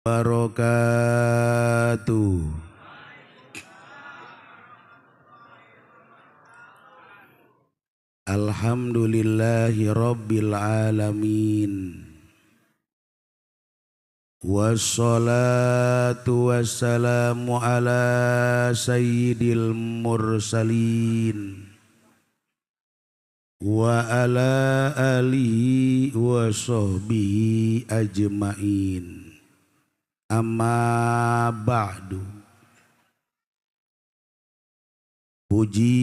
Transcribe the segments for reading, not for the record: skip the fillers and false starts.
Wabarakatuh. Alhamdulillahi rabbil alamin. Wassalatu wassalamu ala sayyidil mursalin wa ala alihi wa sahbihi ajmain. Amma ba'du. Puji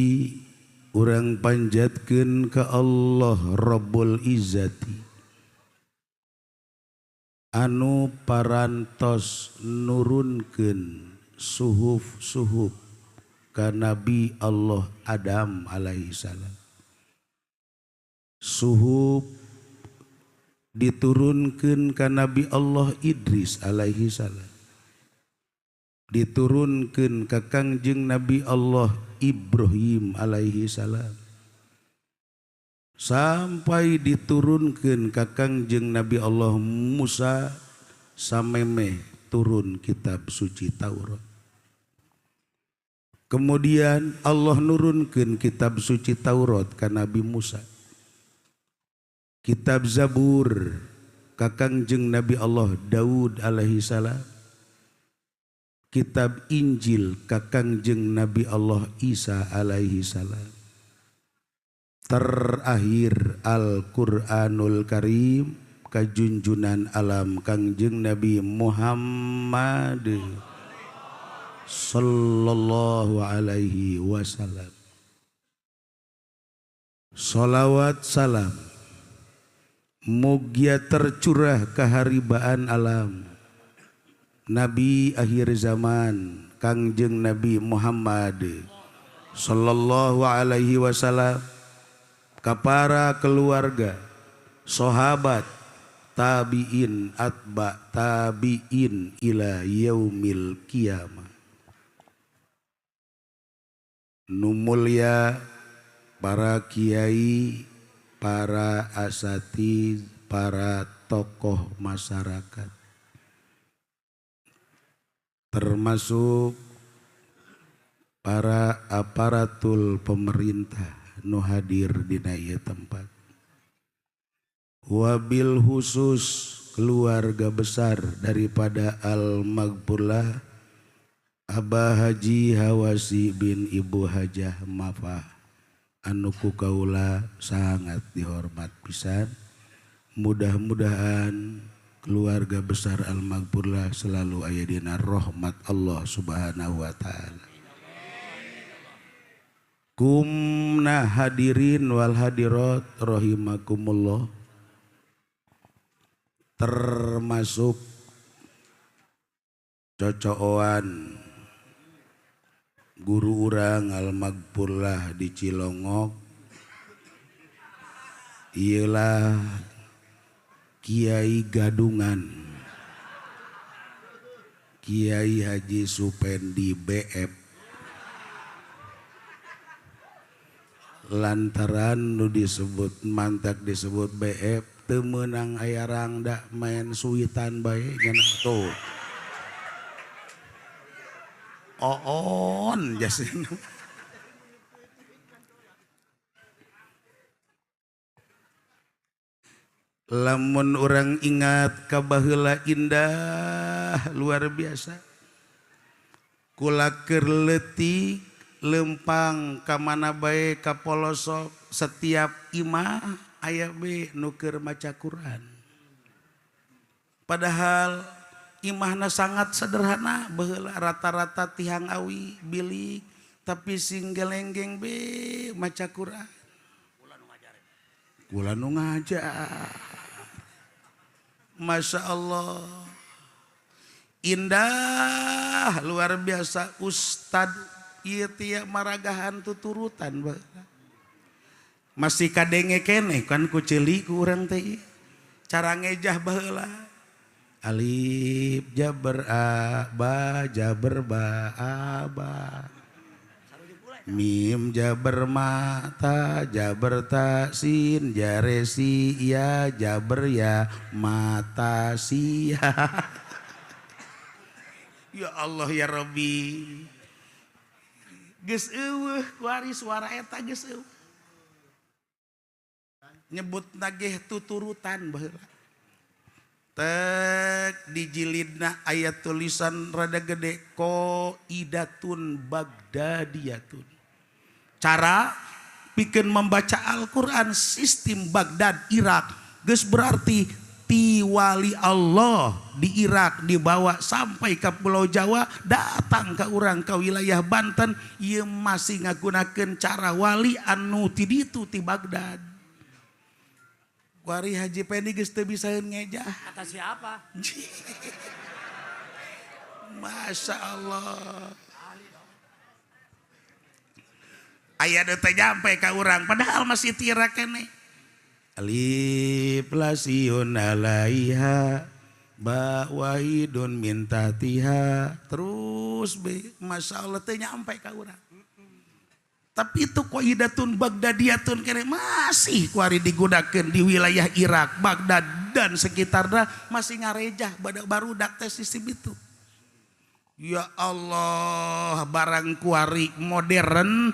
urang panjatkeun ka Allah Rabbul Izzati anu parantos nurunkeun suhuf-suhuf ka Nabi Allah Adam alaihi salam. Suhuf diturunkeun ka Nabi Allah Idris alaihi salam, diturunkeun ka Kangjeng Nabi Allah Ibrahim alaihi salam, sampai diturunkeun ka Kangjeng Nabi Allah Musa samemeh turun kitab suci Taurat. Kemudian Allah nurunkeun kitab suci Taurat ka Nabi Musa, kitab Zabur ka Kangjeng Nabi Allah Daud alaihi salam, kitab Injil ka Kangjeng Nabi Allah Isa alaihi salam, terakhir Al-Quranul Karim ka junjunan alam Kangjeng Nabi Muhammad sallallahu alaihi wasallam. Salawat salam mugia tercurah keharibaan alam Nabi akhir zaman Kangjeng Nabi Muhammad sallallahu alaihi wasallam, ka para keluarga, sahabat, tabiin, atba tabiin ila yaumil qiyamah. Nu mulia para kiai, para asatidz, para tokoh masyarakat, termasuk para aparatul pemerintah nu hadir dina ieu tempat. Wabil khusus keluarga besar daripada Al-Maghfurlah Abah Haji Hawasi bin Ibu Hajah Mafah anu ku kaula sangat dihormat pisan. Mudah-mudahan keluarga besar Al-Maghfurlah selalu aya dina rahmat Allah Subhanahu wa taala. Kumna hadirin wal hadirat rahimakumullah, termasuk cocokan guru urang Al-Maghfurlah di Cilongok, ialah Kiai Gadungan, Kiai Haji Supendi BF. Lantaran nu disebut mantak disebut BF teu meunang aya rangda main suitan bae cenah tuh. Oon jasina. Lamun orang ingat ka baheula indah luar biasa. Kula keur leutik lempang ka mana bae ka polosok, setiap imah aya be nu keur maca Quran. Padahal imahna sangat sederhana, baheula rata-rata tihang awi bilik, tapi sing gelenggeng be maca Quran. Kula nu ngajar. Masya Allah, indah luar biasa. Ustad ieu tiap maragahan tuturutan baheula. Masih kadenge keneh kan ku ceuli ku urang teh. Cara ngejah baheula. Alif jaber a ba jaber ba aba. Mim jaber mata jaber ta sin jare si ya jaber ya mata sia. Ya Allah ya Rabbi. Geus eueuh kuari suara eta geus eueuh. Nyebut nageh tuturutan baheula. Tek di jilidna ayat tulisan rada gede Qaidatun Bagdadiyatun. Cara pikeun membaca Al-Qur'an sistem Baghdad Irak geus berarti ti wali Allah di Irak dibawa sampai ke Pulau Jawa datang ke urang ke wilayah Banten ieu masih ngagunakeun cara wali anu ti ditu ti Baghdad. Wari Haji Pendi geus teu bisaeun ngejah. Kata siapa? Masya Allah. Aya teh nyampe ka urang padahal masih tira keneh. Alif lasiun alaiha ba wahidun min tahtiha terus be Masya Allah teh nyampe ka urang. Tapi itu Qaidatun Bagdadiyatun kene masih kuari digunakan di wilayah Irak, Baghdad dan sekitarnya masih ngarejah barudak teh sistem itu. Ya Allah, barang kuari modern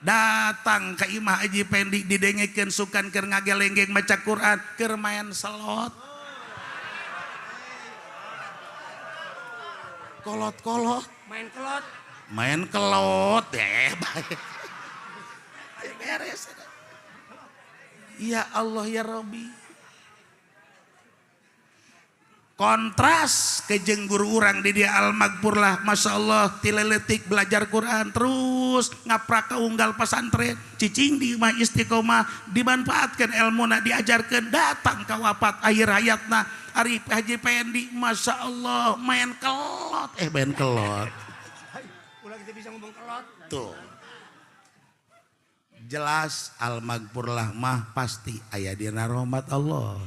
datang ke Imah Haji Pendi didengekeun sukan keur ngagelenggeng maca Quran, keur main selot. Kolot-kolot, Main kelot. main kelot baik. Beres. Ya Allah ya Rabbi. Kontras ke jeung guru urang di dia Al-Magfur lah, Masya Allah tileletik belajar Quran terus ngaprak ke unggal pesantren cicing di Imah Istiqomah dimanfaatkan ilmuna diajarkan datang ke wafat akhir hayatna Ari Haji Pendi Masya Allah main kelot main kelot Ulah kita bisa ngomong kelot. tuh jelas Al-Magfur lah mah pasti aya dina rahmat Allah.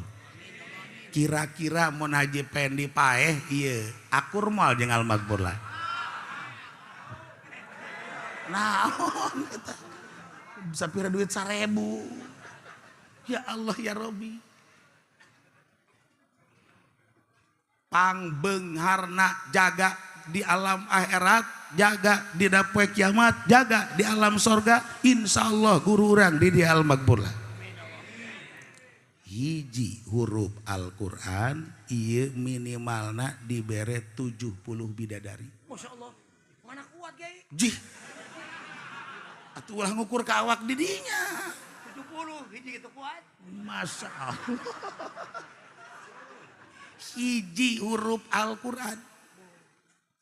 Kira-kira mun Haji Pendi paeh ieu akur moal jeung Al-Magfur lah. Naon eta? Sapira duit 1000. Ya Allah ya Rabbi. Pangbeungharna jaga di alam akhirat, jaga di dapoe kiamat, jaga di alam sorga, insyaallah guru urang di dia Al-Magfur lah. Hiji huruf Al-Quran ieu minimalna dibere 70 bidadari. Masya Allah, mana kuat Kiai? Jih, atuh ulah ngukur ka awak di dinya. 70, hiji gitu kuat. Masya Allah. Hiji huruf Al-Quran.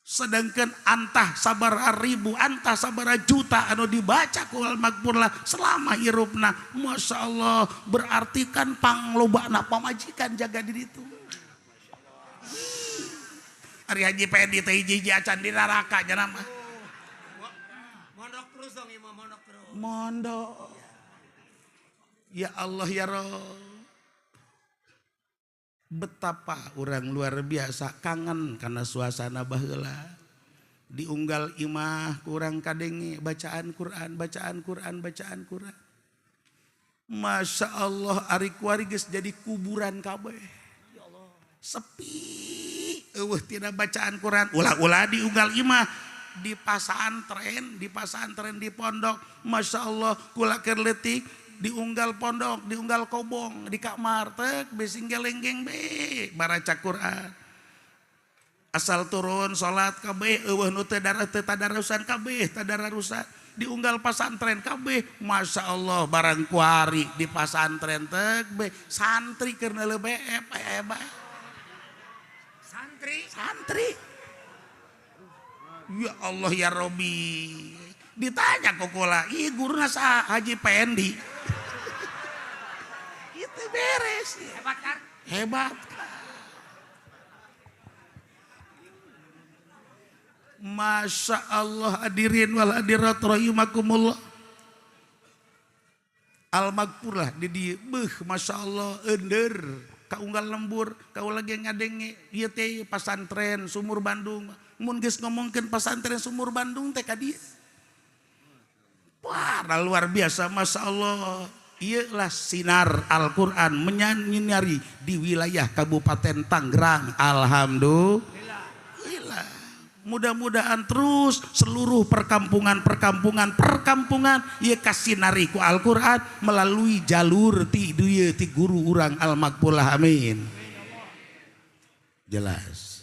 Sedangkan antah sabaraha ribu, antah sabaraha juta anu dibaca ku Al-Magfur lah selama hirupna. Masya Allah berarti kan panglobana pamajikan jaga diri itu. Ari Haji Pendi teh hiji-hiji acan di neraka nya mah. Mondok terus dong Imam, mondok terus. Mondok. Ya Allah ya Rabb. Betapa orang luar biasa kangen karena suasana baheula. Diunggal imah kurang kadenge bacaan Quran, bacaan Quran, bacaan Quran. Masya Allah ari kuari geus jadi kuburan kabeh. Ya Allah. Sepi. Eueuh tina bacaan Quran. Ulah-ulah diunggal imah di pasantren di pondok. Masya Allah kula keur leutik diunggal pondok, diunggal kobong, di kamar tek besing gelenggeng be baraca Quran. Asal turun salat kabeh eueuh nu teu tadarusan kabeh tadarusan diunggal pasantren kabeh. Masya Allah barang kuari di pasantren tek be santri keur neuleuh santri. Ya Allah ya Rabbi. Ditanya kok kula, "Ih guruna saha Haji Pendi?" Itu beres. Hebat kan? Hebat. Masya Allah hadirin wal hadirat rahimakumullah. Al-Magfur lah di dieu beuh Masya Allah ender kaunggal lembur kau lagi ngadenge ieu teh pasantren Sumur Bandung. Mun geus ngomongkeun pasantren Sumur Bandung teh ka dieu. Wah, luar biasa Masya Allah. Ialah sinar Al-Quran menyinari di wilayah Kabupaten Tangerang. Alhamdulillah. Mudah-mudahan terus seluruh perkampungan ieu kasinari ku Al-Qur'an melalui jalur ti dieu ti guru urang Al-Maqbulah amin. Jelas.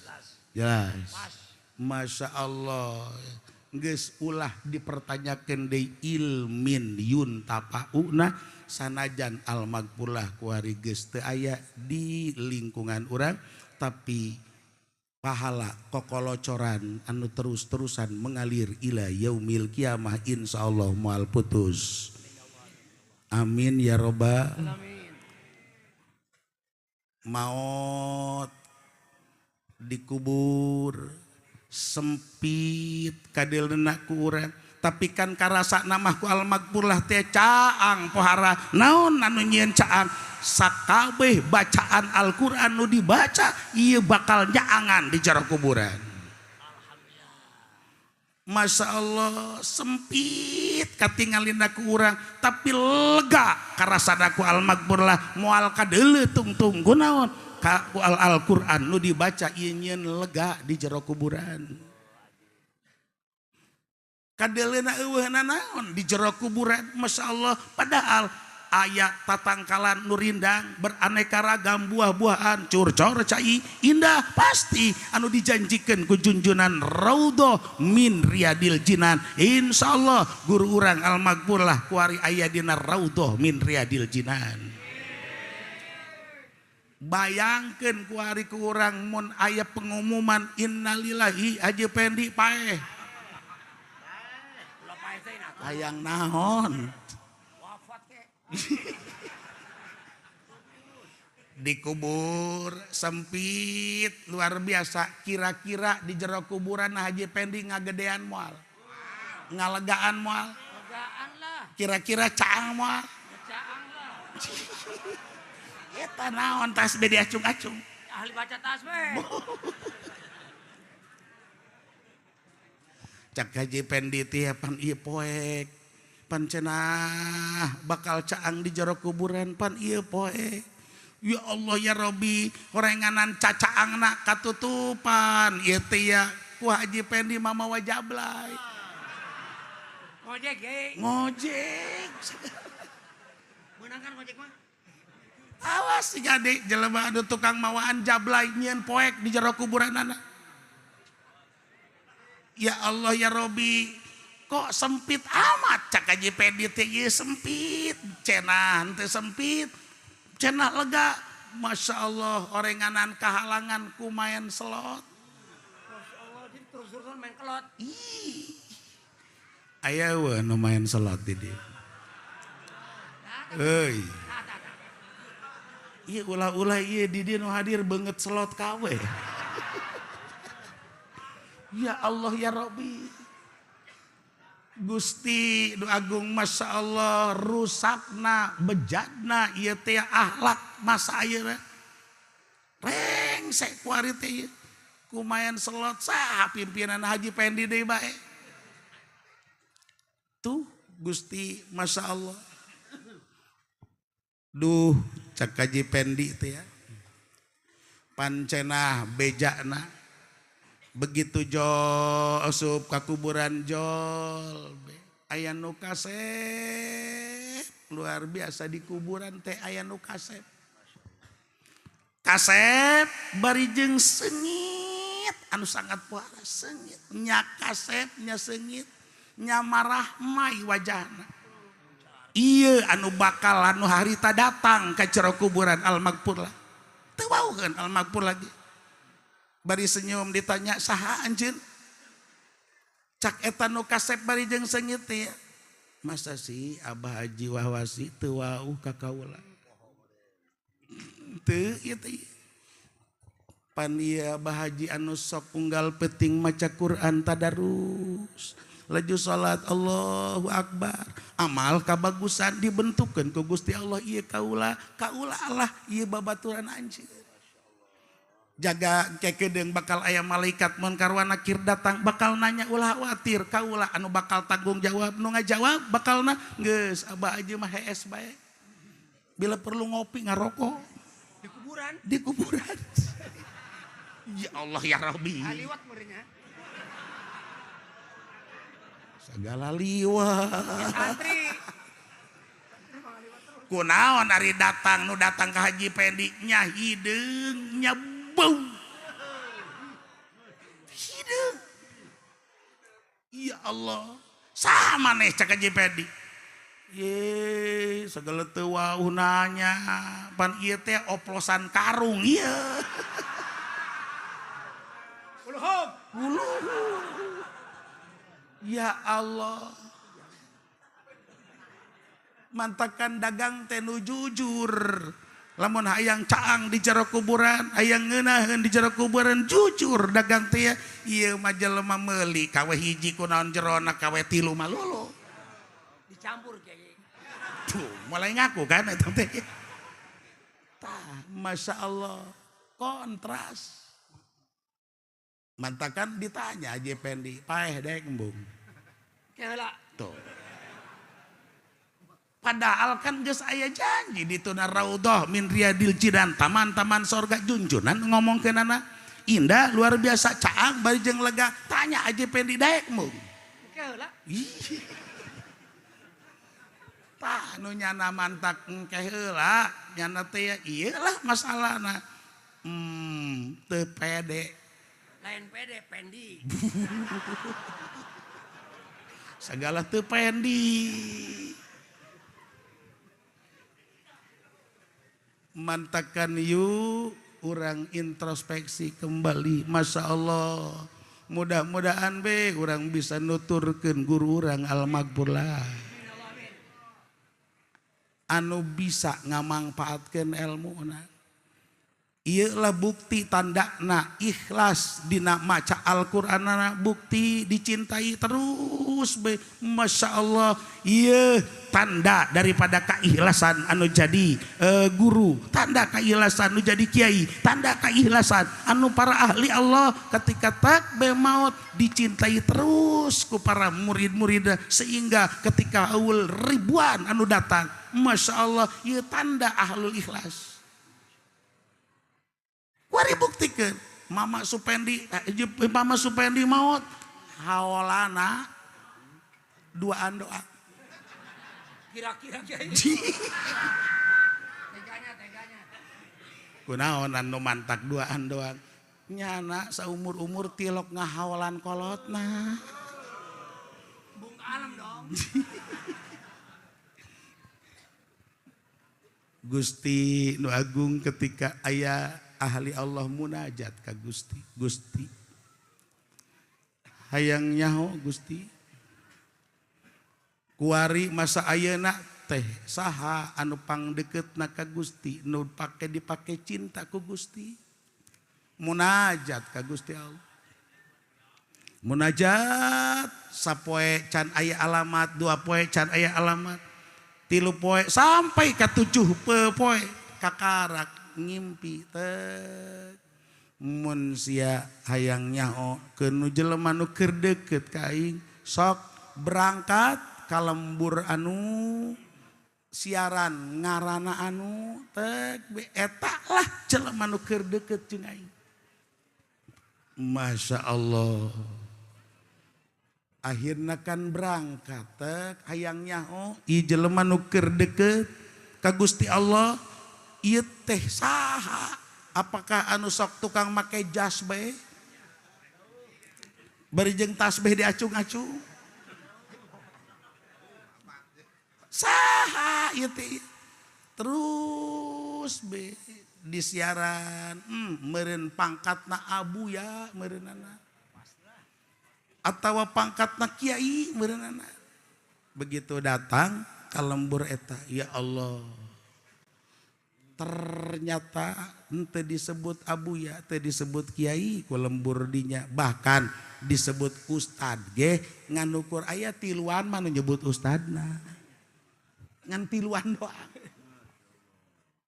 Masya Allah. Geus ulah dipertanyakeun deui ilmin yun tapauna sanajan Al-Maqbulah kuari geus teu aya di lingkungan urang tapi pahala kokolocoran anu terus-terusan mengalir ila yaumil kiamah insyaallah moal putus. Amin ya robbal alamin. Maut dikubur sempit kadelna ku urang tapi kan karasa namah ku Al-Maqbulah teh caang pohara naon anu nyieun caang sakabeh bacaan Al-Qur'an nu dibaca ieu bakal nyaangan di jero kuburan. Masya Allah sempit katingalina ku urang tapi lega karasana ku Al-Maqbulah moal kadeuleu tungtung kunaon ku Al-Qur'an nu dibaca ieu nyieun lega di jero kuburan. Kadelena eueuhna naon di jero kuburan Masya Allah padahal aya tatangkalan nu rindang beraneka ragam buah-buahan curcor cai indah pasti anu dijanjikeun ku junjunan raudhah min riyadil jinan insyaallah guru urang Al-Maqbulah kuari aya dina raudhah min riyadil jinan. Bayangkeun kuari ku urang mun aya pengumuman innalillahi Haji Pendi paeh hayang naon dikubur sempit luar biasa kira-kira di jero kuburan Haji Pendi ngagedean moal ngalegaan moal kira-kira caang moal eta naon tasbih diacung-acung Ahli baca tasbih. Cak Haji Pendi teh pan ieu poek pan cenah bakal caang di jero kuburan pan ieu poek. Ya Allah ya Robbi horenganan cacaangna katutupan ieu teh ya ku Haji Pendi mamawa jablay. Ngojek ge. Ngojek. Meunang kan ngojek mah. Awas si gade jelema anu tukang mawaan jablay nyieun poek di jero kuburanana. Ya Allah ya Robbi kok sempit amat cak Haji Pendi teh ieu sempit cenah teu sempit cenah lega Masya Allah orenganan kahalangan ku main selot. Masya Allah jadi terus-terusan main kelot. Ih aya we nu main selot di dieu. Euy ieu ulah-ulah ieu di dieu nu hadir beungeut selot kawe. Ya Allah ya Robbi Gusti nu agung Masya Allah rusakna bejadna ieu teh akhlak masa ayeuna rengsek ku ari teh kumayan selot saha pimpinan Haji Pendi deui bae tuh Gusti Masya Allah duh cak Haji Pendi teh ya pancenah bejana begitu jol asup ka kuburan jol aya nu kasep luar biasa di kuburan teh aya nu kasep bari jeung sengit anu sangat puara sengit nya kasep nya sengit nya marah mai wajahna ieu anu bakal anu harita datang ka jero kuburan Al-Maqbulah teu waukeun Al-Maqbulah lagi bari senyum ditanya saha anjeun cak eta nu kasep bari jeung sengit teh masa sih Abah Haji Wahwasi teu wauh ka kaula teu ieu teh pan ieu Abah Haji anu sok unggal peuting maca Quran tadarus laju salat Allahu Akbar amal kabagusan dibentukkeun ku Gusti Allah ieu kaula Allah ieu babaturan anjeun jaga kekedeung bakal aya malaikat mun karwan nakir datang bakal nanya ulah khawatir kaulah anu bakal tanggung jawab nu ngajawab bakalna geus Abah Haji mah hees bae bila perlu ngopi ngarokok di kuburan ya Allah ya Rabbi aliwat meureunnya Segala liwat. Santri. Kunaon ari datang nu datang ke Haji Pendi nya hideung nya bau. Hideung. Ya Allah. Saha maneh cak Haji Pendi? Ye, segala teu wauh nanya. Pan ieu teh oplosan karung ieu. Uluhum. Ya Allah. Mantakan dagang teh nu jujur. Lamun hayang caang di jero kuburan, hayang ngeunaheun di jero kuburan jujur dagang teh ieu mah jelema meuli kawe hiji kunaon jerona kawe tilu mah lolo. Dicampur kayak Tuh, mulai ngaku kan eta teh. Tah, Masya Allah, kontras. Mantakan ditanya Haji Pendi, paeh dek embung. Keula. Tuh. Padahal kan geus aya janji di tuna raudhah min riyadil jinan, taman-taman sorga junjunan ngomongkeunana indah luar biasa caang bari jeung lega. Tanya Haji Pendi daek embung. Keula. Ih. Tah nu nyana mantak engke heula nyana teh ieu lah masalahna. Teu pede. Lain pede Pendi. Segala teu pendi. Mantakan yuk orang introspeksi kembali. Masya Allah. Mudah-mudahan be orang bisa nuturkeun guru orang al-maghfur lah. Anu bisa ngamangpaatkeun ilmuna. Ieu lah bukti tandana ikhlas dina maca Al-Qur'anana, bukti dicintai terus be. Masya Allah, ieu tanda daripada keikhlasan anu jadi guru, tanda keikhlasan anu jadi kiai, tanda keikhlasan anu para ahli Allah ketika takbe maut dicintai terus ku para murid-murid sehingga ketika awal ribuan anu datang, Masya Allah, ieu tanda ahlul ikhlas. Wari buktikan Mama Supendi maut hawalana duaan doa. Kira-kira kayak teganya. Kunaon anu mantak duaan doang. Nyana saumur-umur tilok ngahawalan kolotna. Bung alam dong. Gusti nu agung ketika aya ahli Allah munajat ka Gusti. Gusti hayang nyaho Gusti. Kuari masa ayeuna teh saha anu pangdeukeutna ka Gusti nu dipake cinta ku Gusti. Munajat ka Gusti Allah. Munajat sapoe can aya alamat, 2 poe can aya alamat, 3 poe sampai ka 7 poe kakarak ngimpi teh mun sia hayang nyaho keun jelema nu keur deukeut ka aing sok berangkat ka lembur anu siaran ngaranna anu teh eta lah jelema nu keur deukeut jeung aing. Masya Allah. Akhirna kan berangkat teh hayang nyaho ieu jelema nu keur deukeut ka Gusti Allah. Ieu teh saha? Apakah anu sok tukang make jas bae? Bari jeung tasbih diacung-acung. Saha ieu teh? Terus be di siaran, meureun pangkatna abu ya meureunana. Atawa pangkatna kiai meureunana. Begitu datang ka lembur eta, ya Allah. Ternyata ente disebut abuya, teu disebut kiai ku lembur dinya, bahkan disebut ustad ge ngan ukur aya tiluan mah nu nyebut ustadna. Ngan tiluan doang.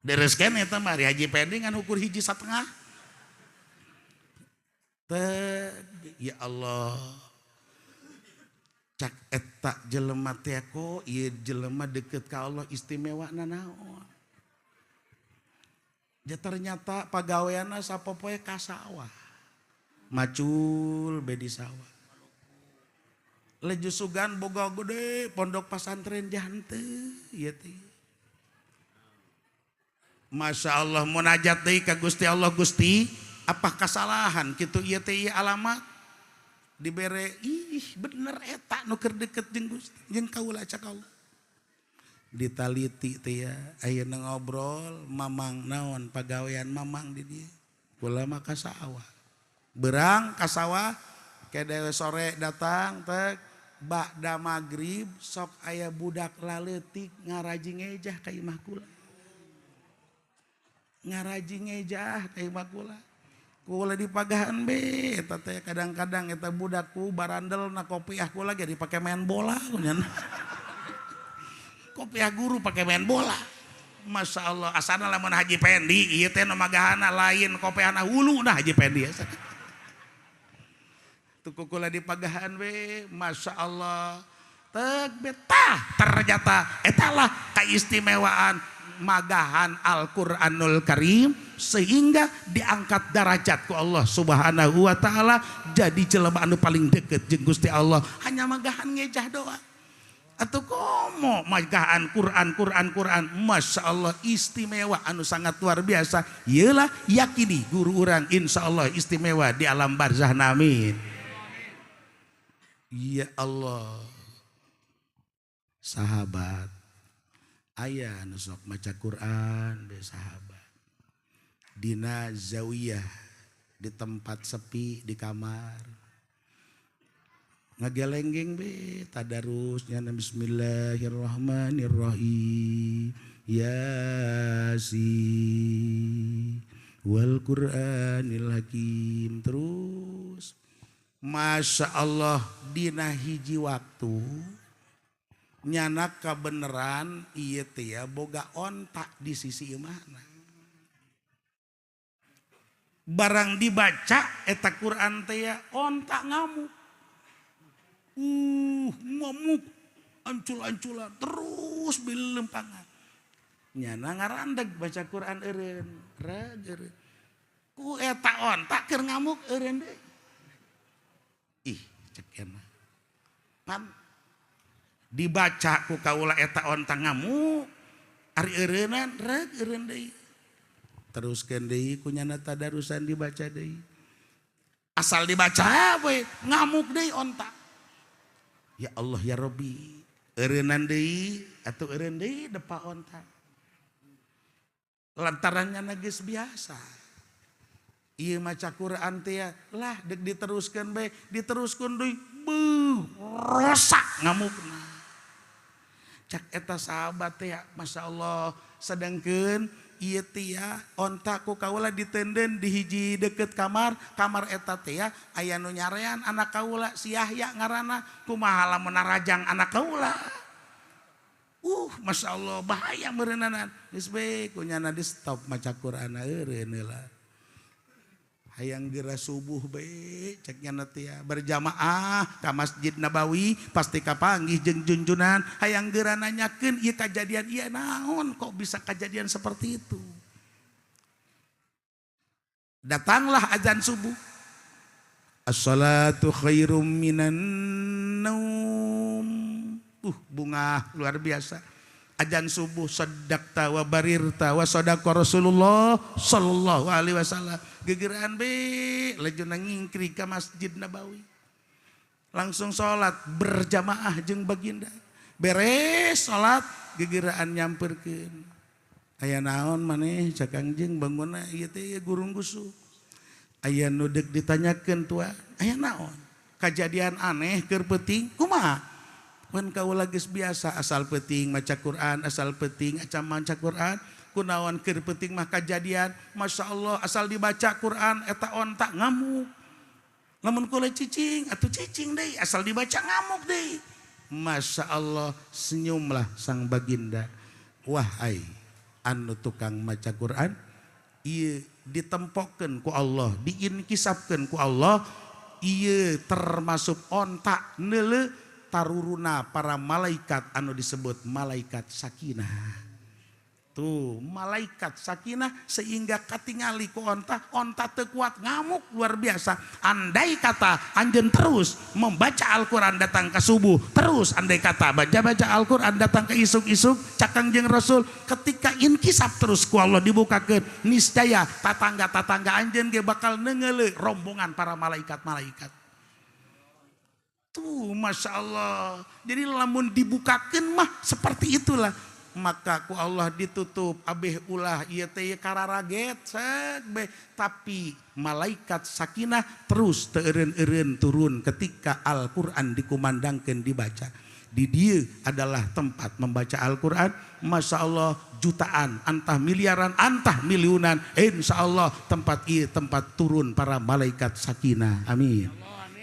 Bereskeun eta mah Haji Pendi ngan ukur 1,5. Teh ya Allah. Cak eta jelema teh ko ieu jelema deukeut ka Allah istimewa naon. Ya ternyata pagaweana sapopoe ka sawah. Macul be di sawah. leju sugan boga gede pondok pesantren jante ieu teh. Masya Allah munajat deui ka Gusti Allah, Gusti apa kesalahan kitu ieu teh alamat dibere bener eta nu keur deket jeung Gusti jeung kaula cak Allah. Ditaliti teh ya ayeuna ngobrol mamang naon pagawean mamang di dieu. Kula mah ka sawah. Berang ka sawah kede sore datang teh ba'da magrib sok aya budak laleutik ngaraji ngejah ka imah kula. Ngaraji ngejah ka imah kula. Kula dipagahan be eta teh kadang-kadang eta budakku barandelna kopiah kula ge dipake main bola kunyan. Kopiah guru pake main bola. Masya Allah asana lamun Haji Pendi ieu teh nu magahana lain kopiahna hulu nah Haji Pendi asa. Tuku kula dipagahan we Masya Allah teg betah ternyata etalah keistimewaan magahan Al-Quranul Karim sehingga diangkat derajat ku Allah Subhanahu wa taala jadi jelema anu paling deket jeung Gusti Allah hanya magahan ngejah doa atau komo magahan Quran Masya Allah istimewa anu sangat luar biasa. Yelah yakini guru urang insya Allah istimewa di alam barzah amin. Ya Allah sahabat aya anu sok maca Quran be sahabat dina zawiyah di tempat sepi di kamar ngagelenggeng be tadarusnya bismillahirrahmanirrahim yasin wal Qur'anil hakim terus Masya Allah dina hiji waktu nyana kebeneran ieu teh ya boga ontak di sisi imahna. Barang dibaca eta Quran teh ya ontak ngamuk. Ngamuk ancul-anculan terus bilempangan. Nyana ngarandeg baca Quran eureun, eureun. Ku eta ontak keur ngamuk eureun deui. Ih cek kenah. Pan dibaca ku kaula eta ontak ngamuk ari eureunan reg eureun deui teruskeun deui ku nyana tadarusan dibaca deui asal dibaca we ngamuk deui ontak ya Allah ya Rabbi eureunan deui atuh eureun deui depa ontak lantaran nyana geus biasa ieu maca Quran teh lah dek diteruskeun bae diteruskeun deui rosak ngamukna cak eta sahabat teh Masya Allah sedangkeun ieu teh ontak ku kaula ditenden di hiji deket kamar eta teh aya nu nyarean anak kaula si Yahya ngaranna kumaha lamun narajang anak kaula Masya Allah bahaya meureunanan geus bae kunyana di stop maca Quran eureun heula hayang geura subuh bae cek nyana teh berjamaah ka Masjid Nabawi pasti kapanggih jeung junjunan hayang geura nanyakeun ieu kajadian ieu naon kok bisa kejadian seperti itu. Datanglah azan subuh. As-salatu khairum minan naum. Bunga luar biasa. Azan subuh sadaqta wa barirta wa sadaqa Rasulullah sallallahu alaihi wasallam. Gegeraan be lejuna ngingkri ka Masjid Nabawi. Langsung salat berjamaah jeung baginda. Beres salat gegeraan nyamperkeun. Aya naon maneh cak anjeung bangunna ieu teh gurung gusuk. Aya nu deuk ditanyakeun tuan, aya naon? Kajadian aneh keur peuting kumaha? Mun kaula geus biasa asal peuting maca Quran, asal peuting acan maca Quran, kunaon keur peuting mah kajadian, Masya Allah asal dibaca Quran eta ontak ngamuk. Lamun kula cicing atuh cicing deui, asal dibaca ngamuk deui. Masya Allah senyumlah sang baginda. Wahai anu tukang maca Quran, ieu ditempokkeun ku Allah, diinkisapkeun ku Allah, ieu termasuk ontak neuleuh taruruna para malaikat anu disebut malaikat sakinah. Tuh malaikat sakinah sehingga katingali ku onta teu kuat ngamuk luar biasa. Andai kata anjeun terus membaca Al-Quran datang ke subuh, terus andai kata baca Al-Quran datang ke isuk-isuk cakang jeung Rasul, ketika inkisab terus ku Allah dibukakeun, niscaya tatangga anjeun ge bakal nengeuleuh rombongan para malaikat-malaikat. Tuh Masya Allah. Jadi lamun dibukakeun mah seperti itulah. Maka ku Allah ditutup abeh ulah ieu teh kararaget cek beh, tapi malaikat sakinah terus teu eureun-eureun turun ketika Al-Qur'an dikumandangkeun dibaca. Di dieu adalah tempat membaca Al-Qur'an, Masya Allah jutaan, antah miliaran, antah miliunan, insya Allah tempat ieu tempat turun para malaikat sakinah. Amin.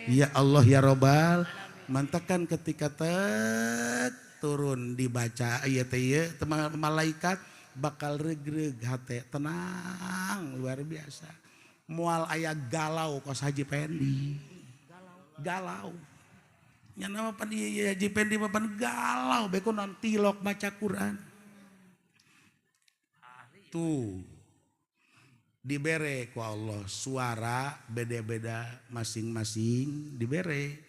Ya Allah ya Robbal, mantakan ketika turun dibaca ayat malaikat bakal regreg hate tenang luar biasa. Mual aya galau kos Haji Pendi. Galau. Nya nama pan ieu Haji Pendi papan galau beko non tilok baca Quran. Tuh. Dibere ku Allah suara beda-beda masing-masing dibere.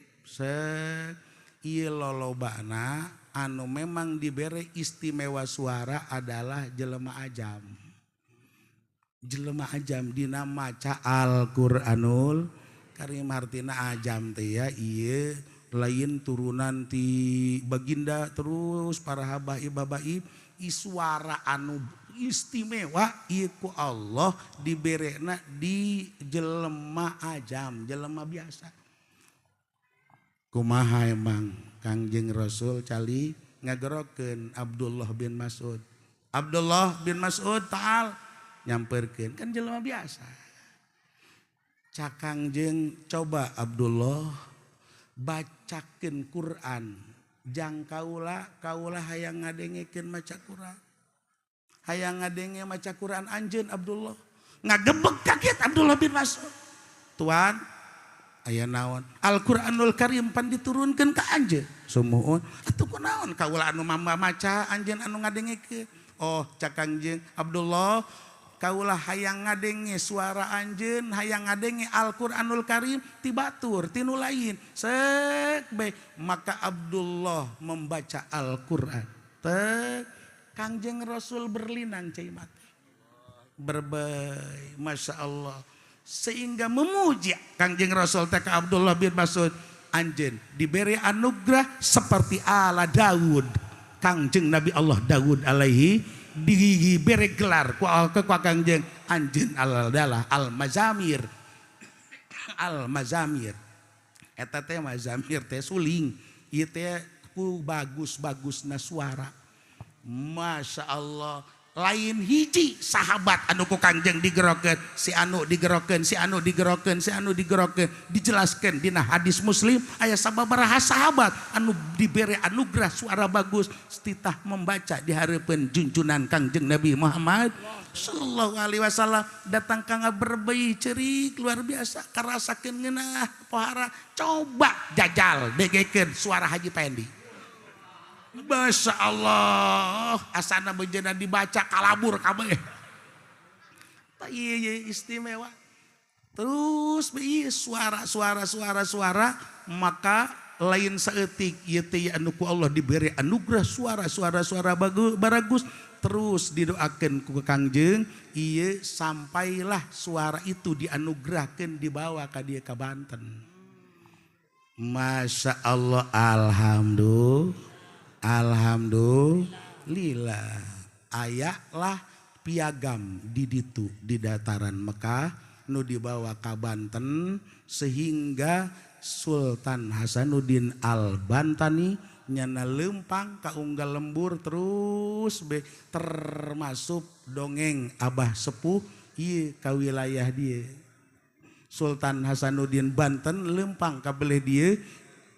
Ieu lolobana anu memang diberi istimewa suara adalah jelema ajam. Jelema ajam dina maca Al-Qur'anul Karim artina ajam teh ya ieu lain turunan ti baginda terus para habaib suara anu istimewa ieu ku Allah diberena di jelema ajam, jelema biasa. Kumaha emang Kangjeng Rasul cali ngagerokeun Abdullah bin Mas'ud. Abdullah bin Mas'ud taal nyamperkeun kan jelema biasa. Cakangjeng coba Abdullah bacakeun Quran. Jang kaula hayang ngadengekeun maca Quran. Hayang ngadenge maca Quran anjeun Abdullah. Ngagebeg kaget Abdullah bin Mas'ud. Tuan aya naon Al-Qur'anul Karim pan diturunkeun ka anjeun sumuun atuh kunaon kaula anu mamba maca anjeun anu ngadengekeun. Oh cakangjeng Abdullah kaula hayang ngadenge suara anjeun hayang ngadenge Al-Qur'anul Karim ti batur ti nu lain seuk bae maka Abdullah membaca Al-Qur'an teh Kangjeng Rasul berlinang cai mati berbay Masya Allah sehingga memuji Kangjeng Rasul teh ka Abdullah bin Mas'ud anjeun diberi anugerah seperti ala Daud. Kangjeng Nabi Allah Daud alaihi diberi gelar ku Kangjeng anjeun adalah al-mazamir. Al-mazamir eta teh mazamir teh suling ieu teh ku bagus-bagusna suara. Masya Allah. Lain hiji sahabat anu ku Kangjeng digerokeun si anu digerokeun dijelaskeun dina hadis Muslim aya sababaraha sahabat anu diberi anugerah suara bagus titah membaca di hareupeun junjunan Kangjeng Nabi Muhammad sallallahu alaihi wasallam datang ka berbei ceurik luar biasa karasakeun ngeunah pohara coba jajal degekeun suara Haji Pendi. Masya Allah asana bejeuna dibaca kalabur kabeh. Iya istimewa. Terus suara maka lain saeutik ieu teh anu ku Allah diberi anugerah suara bagus terus didoakeun ku Kangjeng ieu sampailah suara itu dianugerahkeun dibawa ka dieu ka Banten. Masya Allah Alhamdulillah ayaklah piagam di ditu di dataran Mekah nu dibawa ka Banten sehingga Sultan Hasanuddin Al-Bantani nyana lempang ka unggal lembur terus termasuk dongeng Abah Sepuh ieu ka wilayah dieu. Sultan Hasanuddin Banten lempang ka beuleuh dieu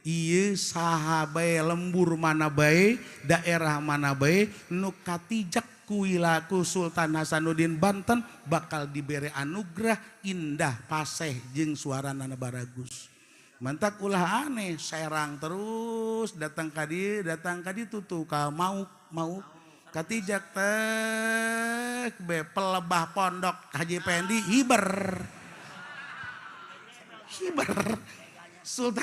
ieu saha bae lembur mana bae daerah mana bae nu katijak ku wilaku Sultan Hasanuddin Banten bakal diberi anugerah indah paseh jeung suarana baragus. Mantak ulah aneh Serang terus datang ka dieu tuh ka mau Katijak teh be pelebah pondok Haji Pendi hiber. Sultan